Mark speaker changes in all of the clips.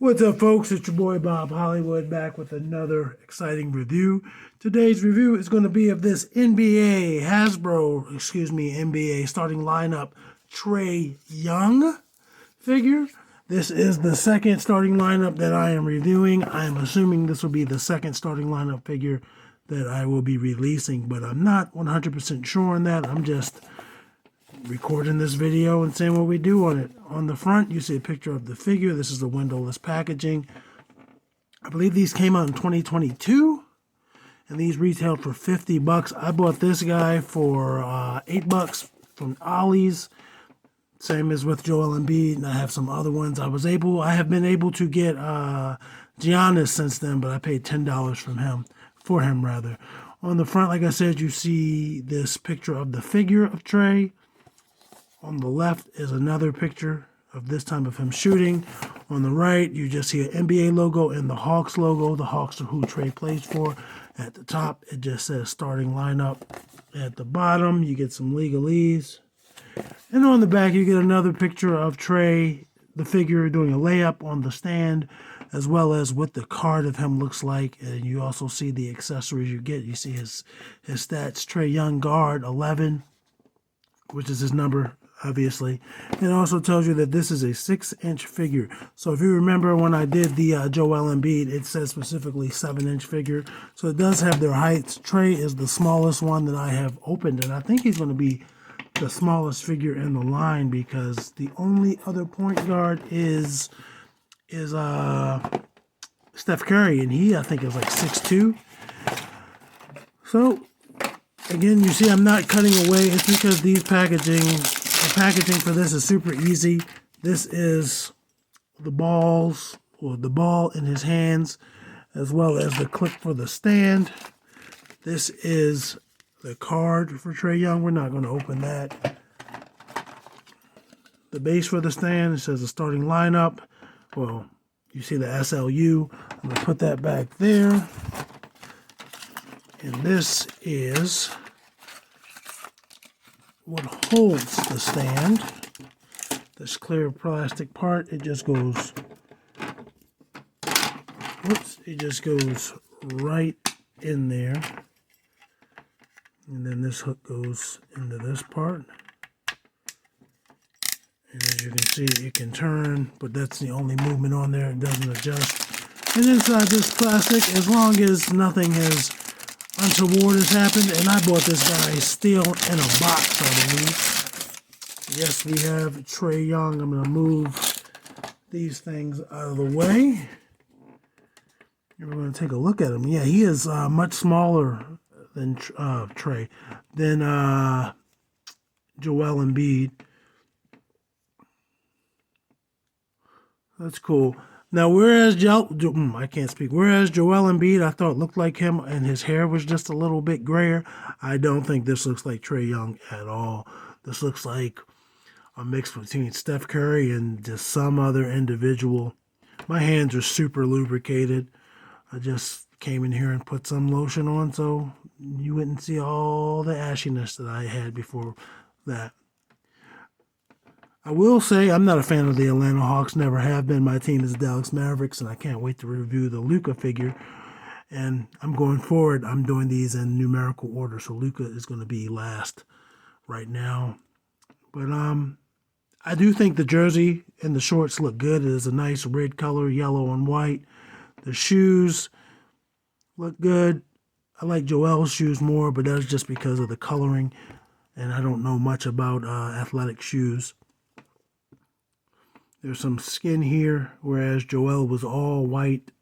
Speaker 1: What's up, folks? It's your boy Bob Hollywood back with another exciting review. Today's review is going to be of this NBA starting lineup Trae Young figure. This is the second starting lineup that I am reviewing. I am assuming this will be the second starting lineup figure that I will be releasing, but I'm not 100% sure on that. I'm just recording this video and saying what we do on it. On the front, you see a picture of the figure. This is the windowless packaging. I believe these came out in 2022, and these retailed for 50 bucks. I bought this guy for 8 bucks from Ollie's. Same as with Joel Embiid, and I have some other ones. I have been able to get Giannis since then, but I paid $10 for him rather. On the front, like I said, you see this picture of the figure of Trae. On the left is another picture of this time of him shooting. On the right, you just see an NBA logo and the Hawks logo. The Hawks are who Trae plays for. At the top, it just says starting lineup. At the bottom, you get some legalese. And on the back, you get another picture of Trae, the figure, doing a layup on the stand, as well as what the card of him looks like. And you also see the accessories you get. You see his stats, Trae Young guard, 11, which is his number, obviously. It also tells you that this is a 6-inch figure. So if you remember when I did the Joel Embiid, it says specifically 7-inch figure. So it does have their heights. Trae is the smallest one that I have opened, and I think he's going to be the smallest figure in the line because the only other point guard is Steph Curry, and he, I think, is like 6'2". So again, you see I'm not cutting away. It's because the packaging for this is super easy. This is the ball in his hands, as well as the clip for the stand. This is the card for Trae Young. We're not going to open that. The base for the stand, it says the starting lineup. Well, you see the SLU. I'm going to put that back there. And this is what holds the stand. This clear plastic part, it just goes, right in there. And then this hook goes into this part. And as you can see, it can turn, but that's the only movement on there. It doesn't adjust. And inside this plastic, as long as nothing untoward has happened, and I bought this guy still in a box, I believe. Yes, we have Trae Young. I'm going to move these things out of the way. And we're going to take a look at him. Yeah, he is much smaller than Trae, than Joel Embiid. That's cool. Now, whereas Joel Embiid, I thought looked like him and his hair was just a little bit grayer, I don't think this looks like Trae Young at all. This looks like a mix between Steph Curry and just some other individual. My hands are super lubricated. I just came in here and put some lotion on so you wouldn't see all the ashiness that I had before that. I will say I'm not a fan of the Atlanta Hawks, never have been. My team is the Dallas Mavericks, and I can't wait to review the Luka figure. And I'm going forward, I'm doing these in numerical order, so Luka is going to be last right now. But I do think the jersey and the shorts look good. It is a nice red color, yellow and white. The shoes look good. I like Joel's shoes more, but that's just because of the coloring, and I don't know much about athletic shoes. There's some skin here, whereas Joel was all white.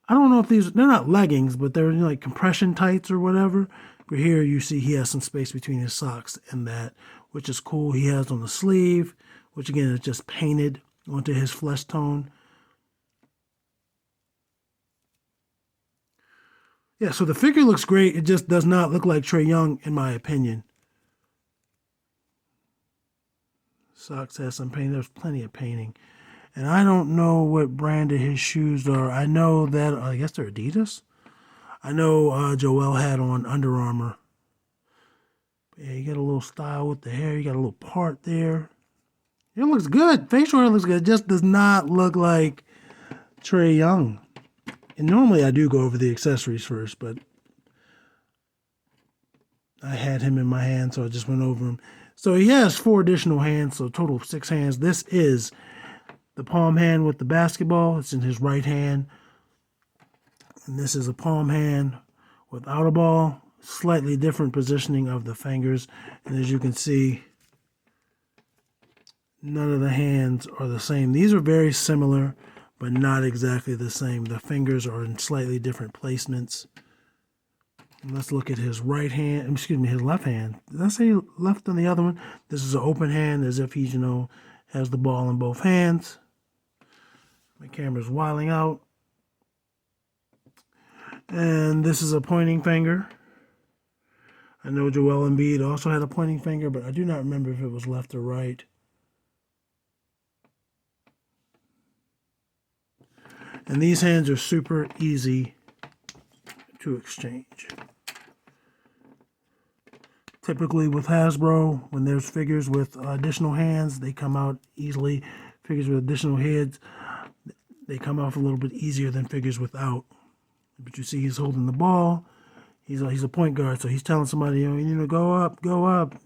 Speaker 1: I don't know if they're not leggings, but they're like compression tights or whatever. But here you see he has some space between his socks and that, which is cool. He has on the sleeve, which again is just painted onto his flesh tone. Yeah, so the figure looks great. It just does not look like Trae Young, in my opinion. Socks has some paint. There's plenty of painting. And I don't know what brand of his shoes are. I know that, I guess they're Adidas. I know Joel had on Under Armour. Yeah, you got a little style with the hair. You got a little part there. It looks good. Facial hair looks good. It just does not look like Trae Young. And normally I do go over the accessories first, but I had him in my hand, so I just went over him. So he has 4 additional hands, so a total of 6 hands. This is the palm hand with the basketball. It's in his right hand. And this is a palm hand without a ball. Slightly different positioning of the fingers. And as you can see, none of the hands are the same. These are very similar, but not exactly the same. The fingers are in slightly different placements. And let's look at his right hand, excuse me, his left hand. Did I say left on the other one? This is an open hand, as if he's, has the ball in both hands. My camera's wilding out. And this is a pointing finger. I know Joel Embiid also had a pointing finger, but I do not remember if it was left or right. And these hands are super easy to exchange. Typically with Hasbro, when there's figures with additional hands, they come out easily. Figures with additional heads, they come off a little bit easier than figures without. But you see he's holding the ball. He's a point guard, so he's telling somebody, you need to go up,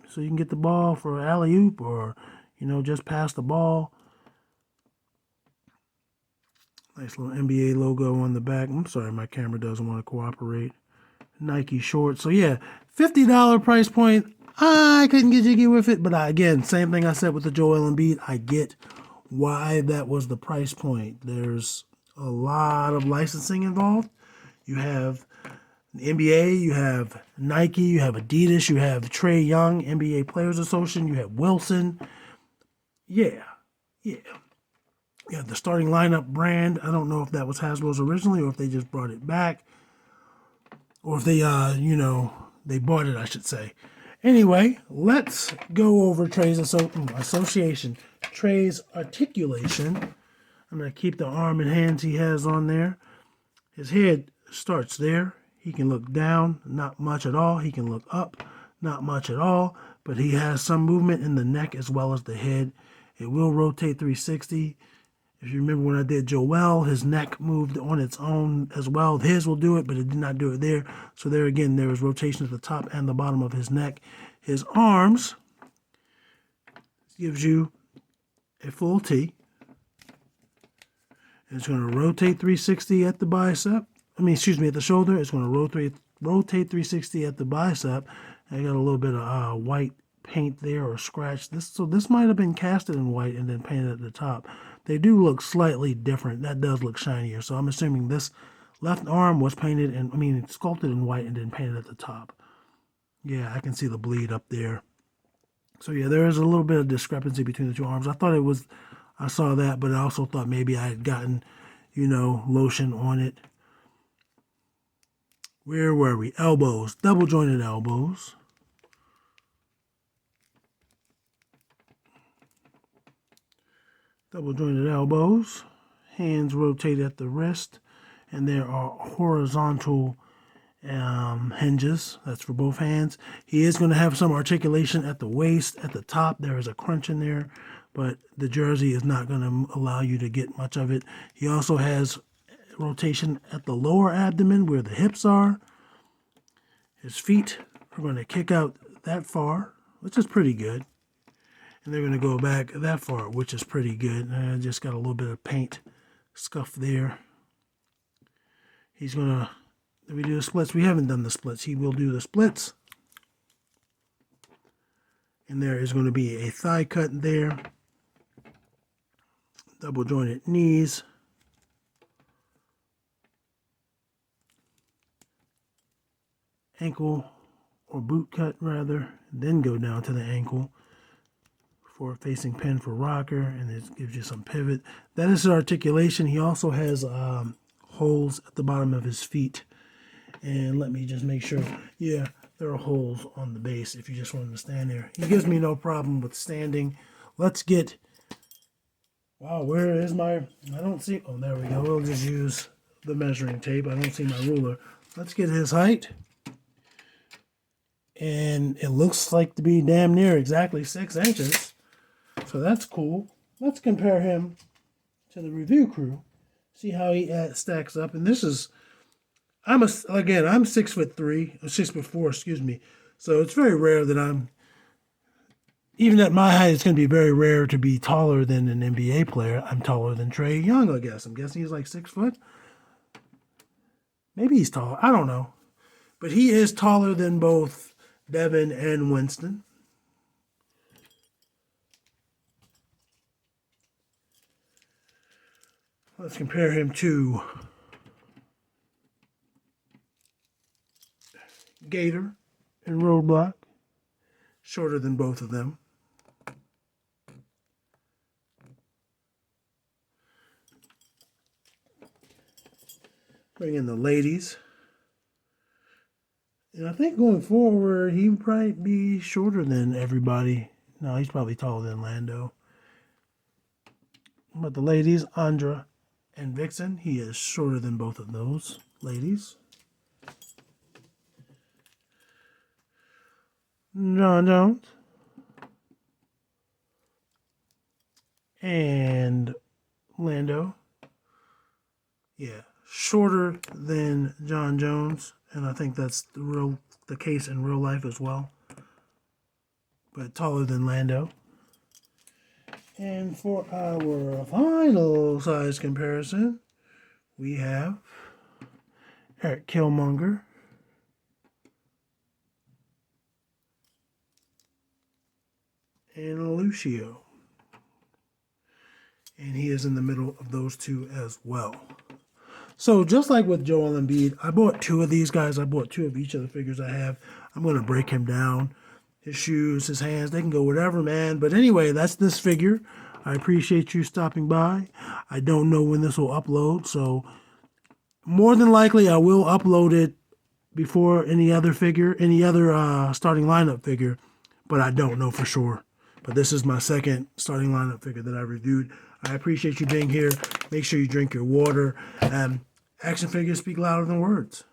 Speaker 1: so you can get the ball for alley-oop or, just pass the ball. Nice little NBA logo on the back. I'm sorry, my camera doesn't want to cooperate. Nike shorts. So yeah, $50 price point. I couldn't get jiggy with it, but again, same thing I said with the Joel Embiid. I get why that was the price point. There's a lot of licensing involved. You have the NBA, you have Nike, you have Adidas, you have Trae Young, NBA Players Association, you have Wilson. Yeah. Yeah, the starting lineup brand. I don't know if that was Hasbro's originally or if they just brought it back. Or if they, they bought it, I should say. Anyway, let's go over Trae's association. Trae's articulation. I'm going to keep the arm and hands he has on there. His head starts there. He can look down, not much at all. He can look up, not much at all. But he has some movement in the neck as well as the head. It will rotate 360. If you remember when I did Joel, his neck moved on its own as well. His will do it, but it did not do it there. So there again, there is rotation at the top and the bottom of his neck. His arms gives you a full T. It's going to rotate 360 at the bicep. At the shoulder. It's going to rotate 360 at the bicep. I got a little bit of white paint there or scratch. This might have been casted in white and then painted at the top. They do look slightly different. That does look shinier. So I'm assuming this left arm was painted and sculpted in white and then painted at the top. Yeah, I can see the bleed up there. So yeah, there is a little bit of discrepancy between the two arms. I saw that, but I also thought maybe I had gotten, lotion on it. Where were we? Elbows, double jointed elbows. Double jointed elbows. Hands rotate at the wrist. And there are horizontal hinges. That's for both hands. He is going to have some articulation at the waist. At the top, there is a crunch in there. But the jersey is not going to allow you to get much of it. He also has rotation at the lower abdomen where the hips are. His feet are going to kick out that far, which is pretty good. And they're going to go back that far, which is pretty good. And I just got a little bit of paint scuff there. He's going to, did we do the splits? We haven't done the splits. He will do the splits. And there is going to be a thigh cut there. Double jointed knees. Ankle or boot cut rather, then go down to the ankle. Forward facing pin for rocker, and it gives you some pivot. That is his articulation. He also has holes at the bottom of his feet. And let me just make sure. Yeah, there are holes on the base if you just want him to stand there. He gives me no problem with standing. Let's get, wow, where is my, I don't see, oh, there we go. We'll just use the measuring tape. I don't see my ruler. Let's get his height. And it looks like to be damn near exactly 6 inches. So that's cool. Let's compare him to the review crew See how he stacks up. And this is, I'm 6'3", 6'4", excuse me. So it's very rare that even at my height, it's going to be very rare to be taller than an NBA player. I'm taller than Trae Young, I guess. I'm guessing he's like 6 foot. Maybe he's tall. I don't know. But he is taller than both Devin and Winston. Let's compare him to Gator and Roadblock. Shorter than both of them. Bring in the ladies. And I think going forward, he might be shorter than everybody. No, he's probably taller than Lando. But the ladies, Andra and Vixen, he is shorter than both of those ladies. John Jones. And Lando. Yeah, shorter than John Jones. And I think that's the case in real life as well. But taller than Lando. And for our final size comparison, we have Eric Killmonger and Lucio. And he is in the middle of those two as well. So just like with Joel Embiid, I bought 2 of these guys. I bought 2 of each of the figures I have. I'm going to break him down. His shoes, his hands, they can go whatever, man. But anyway, that's this figure. I appreciate you stopping by. I don't know when this will upload, so more than likely I will upload it before any other starting lineup figure, but I don't know for sure. But this is my second starting lineup figure that I reviewed. I appreciate you being here. Make sure you drink your water. Action figures speak louder than words.